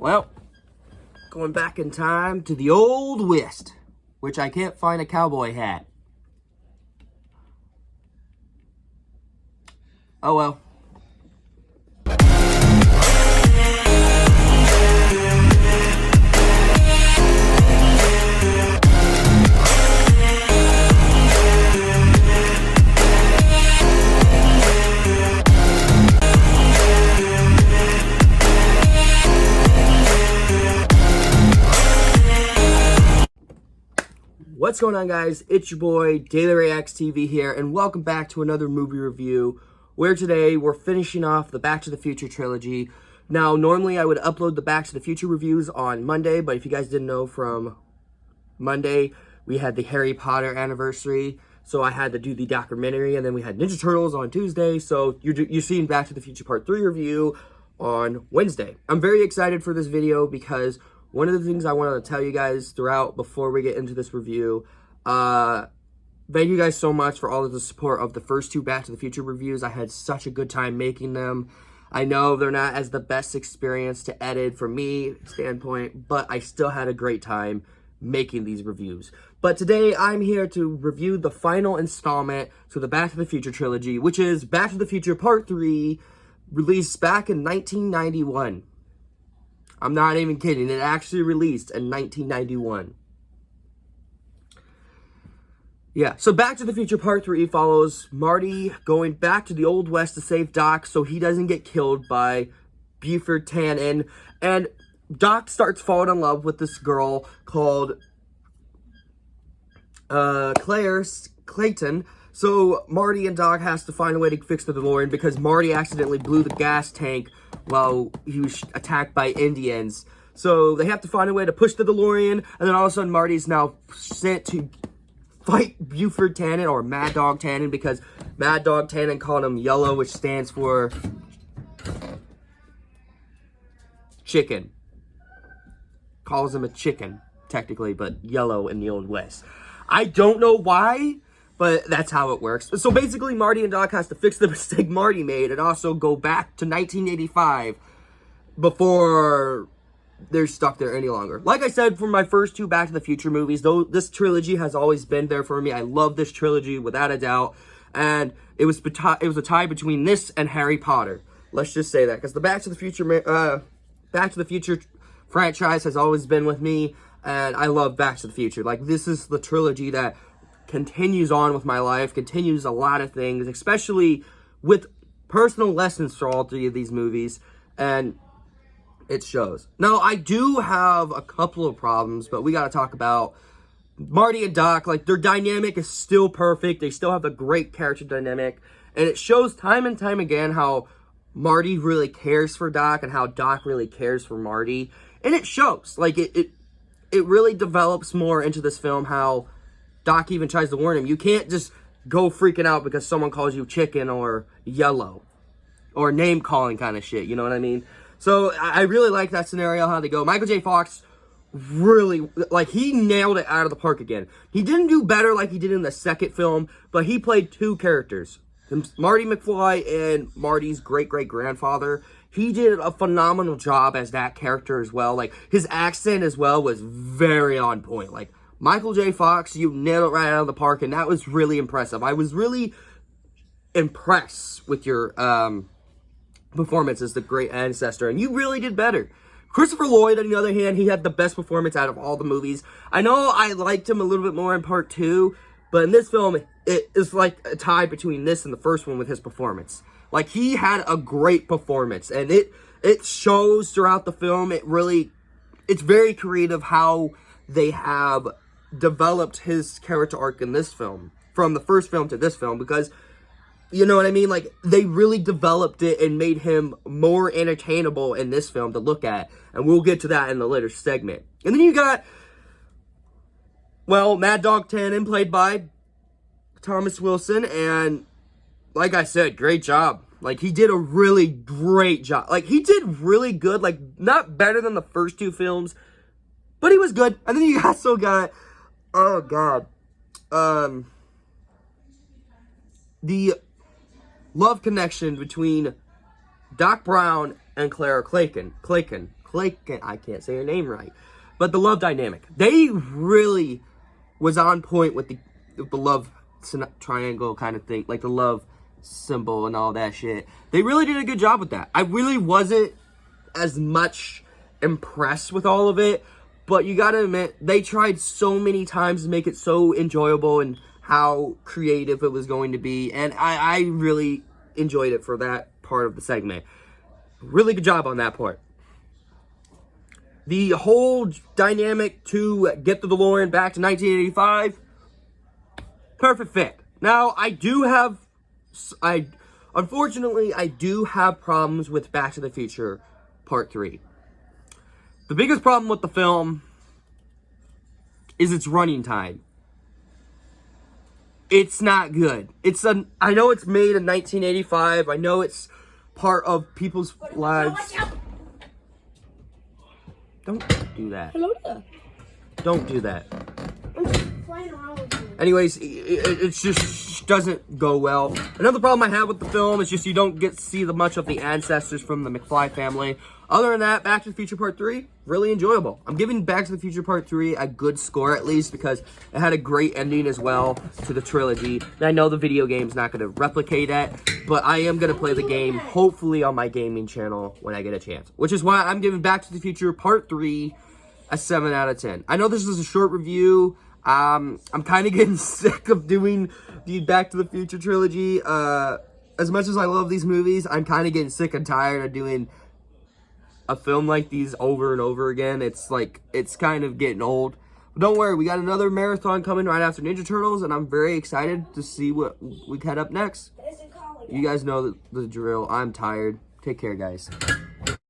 Well, going back in time to the Old West, which I can't find a cowboy hat. Oh well. What's going on, guys? It's your boy Daily Reacts TV here, and welcome back to another movie review, where today we're finishing off the Back to the Future trilogy. Now, normally I would upload the Back to the Future reviews on Monday, but if you guys didn't know, from Monday we had the Harry Potter anniversary, so I had to do the documentary, and then we had Ninja Turtles on Tuesday, so you're seeing Back to the Future Part 3 review on Wednesday. I'm very excited for this video because one of the things I wanted to tell you guys throughout before we get into this review, thank you guys so much for all of the support of the first two Back to the Future reviews. I had such a good time making them. I know they're not as the best experience to edit from me standpoint, but I still had a great time making these reviews. But today I'm here to review the final installment to the Back to the Future trilogy, which is Back to the Future Part 3, released back in 1991. I'm not even kidding. It actually released in 1991. Yeah, so Back to the Future Part 3 follows Marty going back to the Old West to save Doc so he doesn't get killed by Buford Tannen. And Doc starts falling in love with this girl called Claire Clayton. So Marty and Doc has to find a way to fix the DeLorean because Marty accidentally blew the gas tank while he was attacked by Indians. So they have to find a way to push the DeLorean, and then all of a sudden Marty's now sent to fight Buford Tannen, or Mad Dog Tannen, because Mad Dog Tannen called him Yellow, which stands for chicken. Calls him a chicken, technically, but yellow in the Old West. I don't know why, but that's how it works. So basically, Marty and Doc has to fix the mistake Marty made and also go back to 1985 before they're stuck there any longer. Like I said, for my first two Back to the Future movies, though, this trilogy has always been there for me. I love this trilogy without a doubt. And it was a tie between this and Harry Potter. Let's just say that, because the Back to the Future franchise has always been with me, and I love Back to the Future. Like, this is the trilogy that continues on with my life, continues a lot of things, especially with personal lessons for all three of these movies, and it shows. Now, I do have a couple of problems, but we got to talk about Marty and Doc. Like, their dynamic is still perfect. They still have a great character dynamic, and it shows time and time again how Marty really cares for Doc and how Doc really cares for Marty, and it shows. Like, it really develops more into this film how Doc even tries to warn him, you can't just go freaking out because someone calls you chicken or yellow or name calling kind of shit, you know what I mean? So I really like that scenario, how they go. Michael J. Fox really, like, he nailed it out of the park again. He didn't do better like he did in the second film, but he played two characters, Marty McFly and Marty's great-great-grandfather. He did a phenomenal job as that character as well. Like, his accent as well was very on point. Like, Michael J. Fox, you nailed it right out of the park, and that was really impressive. I was really impressed with your performance as the great ancestor, and you really did better. Christopher Lloyd, on the other hand, he had the best performance out of all the movies. I know I liked him a little bit more in Part 2, but in this film, it is like a tie between this and the first one with his performance. Like, he had a great performance, and it shows throughout the film. It's very creative how they have developed his character arc in this film, from the first film to this film, because, you know what I mean? Like, they really developed it and made him more entertainable in this film to look at, and we'll get to that in the later segment. And then you got, well, Mad Dog Tannen, played by Thomas Wilson, and like I said, great job. Like, he did a really great job. Like, he did really good, like, not better than the first two films, but he was good. And then you also got, oh god, the love connection between Doc Brown and Claire Clayton. McClay, I can't say her name right, but the love dynamic. They really was on point with the love triangle kind of thing, like the love symbol and all that shit. They really did a good job with that. I really wasn't as much impressed with all of it, but you gotta admit, they tried so many times to make it so enjoyable and how creative it was going to be, and I really enjoyed it for that part of the segment. Really good job on that part. The whole dynamic to get the DeLorean back to 1985, perfect fit. Now, unfortunately, I do have problems with Back to the Future Part 3. The biggest problem with the film is its running time. It's not good. I know it's made in 1985. I know it's part of people's lives. Don't do that. Hello there. Don't do that. I'm just playing around with you. Anyways, it just doesn't go well. Another problem I have with the film is just you don't get to see much of the ancestors from the McFly family. Other than that, Back to the Future Part 3, really enjoyable. I'm giving Back to the Future Part 3 a good score at least because it had a great ending as well to the trilogy. And I know the video game's not going to replicate that, but I am going to play the game hopefully on my gaming channel when I get a chance. Which is why I'm giving Back to the Future Part 3 a 7 out of 10. I know this is a short review. I'm kind of getting sick of doing the Back to the Future trilogy. As much as I love these movies, I'm kind of getting sick and tired of doing a film like these over and over again. It's kind of getting old. But don't worry, we got another marathon coming right after Ninja Turtles, and I'm very excited to see what we head up next. You guys know the drill. I'm tired. Take care, guys.